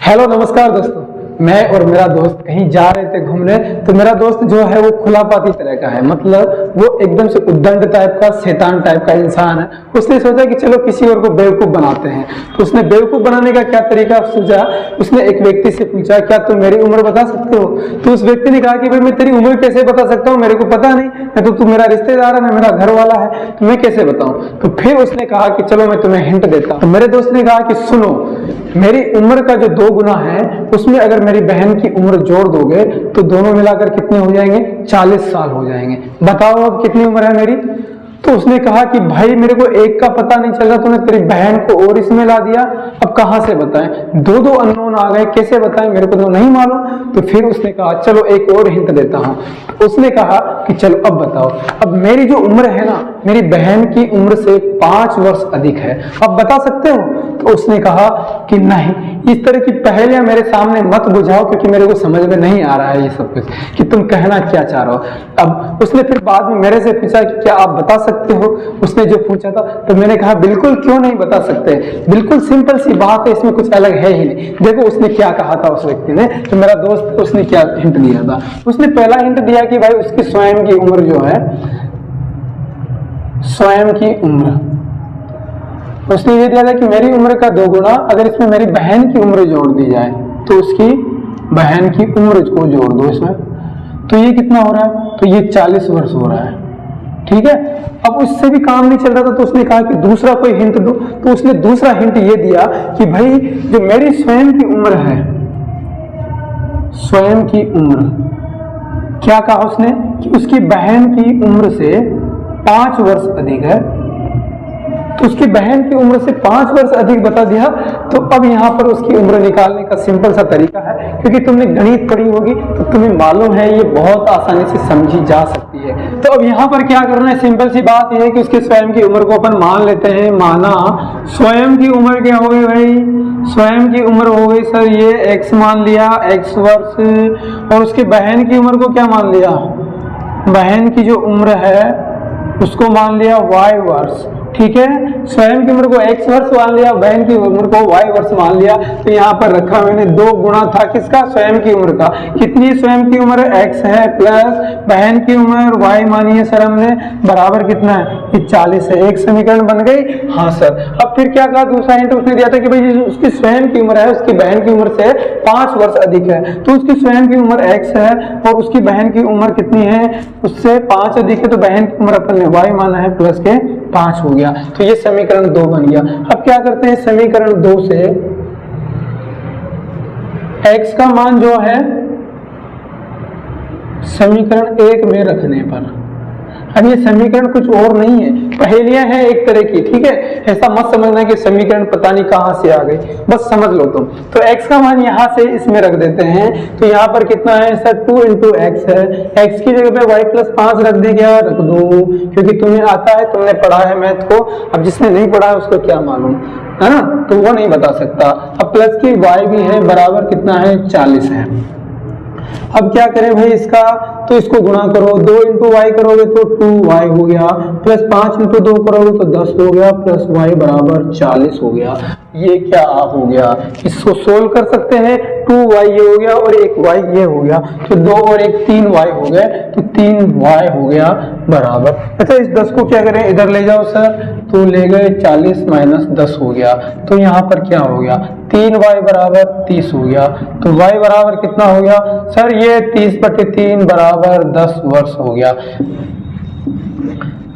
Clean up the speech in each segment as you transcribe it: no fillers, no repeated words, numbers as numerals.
Hello नमस्कार दोस्तों। मैं और मेरा दोस्त कहीं जा रहे थे घूमने, तो मेरा दोस्त जो है वो खुलापाती तरह का है, मतलब वो एकदम से उद्दंड टाइप का, शैतान टाइप का इंसान है। उसने सोचा कि चलो किसी और को बेवकूफ बनाते हैं। तो उसने बेवकूफ बनाने का क्या तरीका सोचा, उसने एक व्यक्ति से पूछा क्या तुम मेरी उम्र बता सकते हो। तो उस व्यक्ति ने कहा कि भाई मैं तेरी उम्र कैसे बता सकता हूँ, मेरे को पता नहीं, तो तू मेरा रिश्तेदार है, मैं मेरा घर वाला है, तो मैं कैसे बताऊं। तो फिर उसने कहा कि चलो मैं तुम्हें हिंट देता हूं। तो मेरे दोस्त ने कहा कि सुनो, मेरी उम्र का जो 2 गुना है उसमें अगर मेरी बहन की उम्र जोड़ दोगे तो दोनों मिलाकर कितने हो जाएंगे, 40 साल हो जाएंगे। बताओ अब कितनी उम्र है मेरी। तो उसने कहा कि भाई मेरे को एक का पता नहीं चल रहा, तूने तेरी बहन को और इसमें ला दिया, अब कहां से बताएं, दो अननोन आ गए, कैसे बताएं, मेरे को तो नहीं मालूम। तो फिर उसने कहा चलो एक और हिंट देता हूं। तो उसने कहा कि चलो अब बताओ, अब मेरी जो उम्र है ना, मेरी बहन की उम्र से 5 वर्ष अधिक है, अब बता सकते हो। तो उसने कहा कि नहीं, इस तरह की पहेलियां मेरे सामने मत बुझाओ, क्योंकि मेरे को समझ में नहीं आ रहा है ये सब कुछ कि तुम कहना क्या चाह रहे हो। अब उसने फिर बाद में मेरे से पूछा कि क्या आप बता सकते हो, उसने जो पूछा था। तो मैंने कहा बिल्कुल, क्यों नहीं बता सकते, बिल्कुल सिंपल सी बात है, इसमें कुछ अलग है ही नहीं। देखो उसने क्या कहा था उस व्यक्ति ने, तो मेरा दोस्त, उसने क्या हिंट दिया था। उसने पहला हिंट दिया कि भाई उसकी स्वयं की उम्र जो है, स्वयं की उम्र, उसने ये दिया था कि मेरी उम्र का 2 गुना अगर इसमें मेरी बहन की उम्र जोड़ दी जाए तो उसकी बहन की उम्र को जोड़ दो इसमें, तो ये कितना हो रहा है, तो ये 40 वर्ष हो रहा है। ठीक है, अब उससे भी काम नहीं चल रहा था, तो उसने कहा कि दूसरा कोई हिंट दो। तो उसने दूसरा हिंट ये दिया कि भाई जो मेरी स्वयं की उम्र है, स्वयं की उम्र, क्या कहा उसने कि उसकी बहन की उम्र से 5 वर्ष अधिक है, तो उसकी बहन की उम्र से 5 वर्ष अधिक बता दिया। तो अब यहाँ पर उसकी उम्र निकालने का सिंपल सा तरीका है, क्योंकि तुमने गणित पढ़ी होगी तो तुम्हें मालूम है ये बहुत आसानी से समझी जा सकती है। तो अब यहाँ पर क्या करना है, सिंपल सी बात यह है कि उसके स्वयं की उम्र को अपन मान लेते हैं। माना स्वयं की उम्र क्या हो गई भाई, स्वयं की उम्र हो गई सर ये x मान लिया, x वर्ष, और उसकी बहन की उम्र को क्या मान लिया, बहन की जो उम्र है उसको मान लिया y वर्ष। ठीक है, स्वयं की उम्र को x वर्ष मान लिया, बहन की उम्र को y वर्ष मान लिया। तो यहाँ पर रखा मैंने 2 गुना था किसका, स्वयं की उम्र का। कितनी स्वयं की उम्र x है प्लस बहन की उम्र y मानी है सर हमने, बराबर कितना है, ये 40 है। एक समीकरण बन गई। हाँ सर, अब फिर क्या कहा, दूसरा हिंट उसने दिया था कि भाई उसकी स्वयं की उम्र है उसकी बहन की उम्र से 5 वर्ष अधिक है, तो उसकी स्वयं की उम्र x है और उसकी बहन की उम्र कितनी है, उससे 5 अधिक है, तो बहन की उम्र अपन ने y माना है प्लस के 5 हो गया। तो ये समीकरण 2 बन गया। अब क्या करते हैं, समीकरण 2 से x का मान जो है समीकरण 1 में रखने पर, अब ये समीकरण कुछ और नहीं है, पहेलियां हैं एक तरह की। ठीक है, ऐसा मत समझना कि समीकरण पता नहीं कहां से आ गई, बस समझ लो तुम। तो x का मान यहां से इसमें रख देते हैं, तो यहां पर कितना है सर, 2 × x है, x की जगह पे y + 5 रख दे, क्या रख दो, क्योंकि तुम्हें आता है, तुमने पढ़ा है मैथ को। अब जिसने नहीं पढ़ा है उसको क्या मालूम है ना, तो वो नहीं बता सकता। अब प्लस की y भी है, बराबर कितना है, 40 है। अब क्या करें भाई इसका, तो इसको गुणा करो, 2 × y करोगे तो 2y हो गया, प्लस 5 × 2 करोगे तो 10 हो गया, प्लस y बराबर 40 हो गया। ये क्या हो गया, इसको सोल्व कर सकते हैं, 2y ये हो गया और 1y ये हो गया, तो 2 और 1 3y हो गए, तो 3y हो गया बराबर। अच्छा, इस 10 को क्या करें, इधर ले जाओ सर, तो ले गए 40 - 10 हो गया, तो यहाँ पर क्या हो गया, 3y बराबर 30 हो गया। तो y बराबर कितना हो गया सर, ये 30/3 बराबर 10 वर्ष हो गया।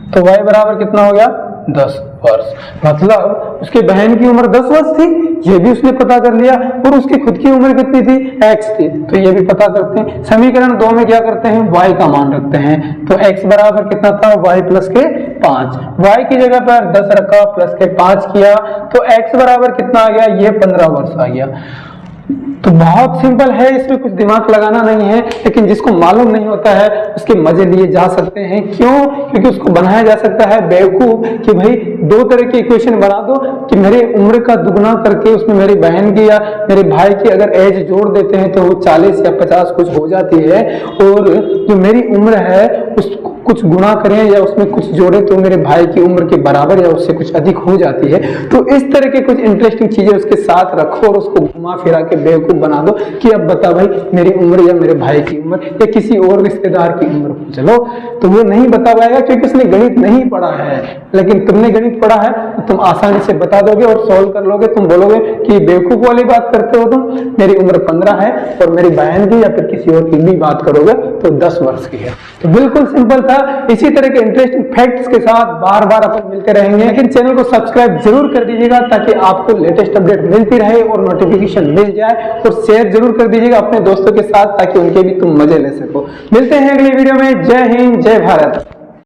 तो y बराबर कितना हो गया, 10 वर्ष। मतलब उसकी बहन की उम्र 10 वर्ष थी, ये भी उसने पता कर लिया, और उसकी खुद की उम्र कितनी थी, x थी, तो ये भी पता करते हैं। समीकरण 2 में क्या करते हैं, y का मान रखते हैं, तो x बराबर कितना था, y + के 5, y की जगह पर 10 रखा, प्लस के 5 किया, तो x बराबर कितना आ गया, ये 15 वर्ष आ गया। तो बहुत सिंपल है, इसमें कुछ दिमाग लगाना नहीं है, लेकिन जिसको मालूम नहीं होता है उसके मजे लिए जा सकते हैं। क्यों, क्योंकि उसको बनाया जा सकता है बेवकूफ कि भाई 2 तरह की इक्वेशन बना दो कि मेरी उम्र का दुगना करके उसमें मेरी बहन की या मेरे भाई की अगर एज जोड़ देते हैं तो वो 40 या 50 कुछ हो जाती है, और जो मेरी उम्र है उसको कुछ गुणा करें या उसमें कुछ जोड़े तो मेरे भाई की उम्र के बराबर या उससे कुछ अधिक हो जाती है। तो इस तरह के कुछ इंटरेस्टिंग चीजें उसके साथ रखो और उसको घुमा फिरा के बेवकूफ बना दो कि अब बता भाई मेरी उम्र या मेरे भाई की उम्र या किसी और रिश्तेदार की उम्र। चलो तो वो नहीं बता पाएगा क्योंकि उसने गणित नहीं पढ़ा है, लेकिन तुमने गणित पढ़ा है तो तुम आसानी से बता दोगे और सॉल्व कर लोगे। तुम बोलोगे कि बेवकूफ वाली बात करते हो तुम, मेरी उम्र 15 है और मेरी बहन की या फिर किसी और की भी बात करोगे तो 10 वर्ष की है। तो बिल्कुल सिंपल था। इसी तरह के इंटरेस्टिंग फैक्ट्स के साथ बार बार अपन मिलते रहेंगे, लेकिन चैनल को सब्सक्राइब जरूर कर दीजिएगा ताकि आपको लेटेस्ट अपडेट मिलती रहे और नोटिफिकेशन मिल जाए, और शेयर जरूर कर दीजिएगा अपने दोस्तों के साथ ताकि उनके भी तुम मजे ले सको। मिलते हैं अगली वीडियो में। जय हिंद, जय भारत।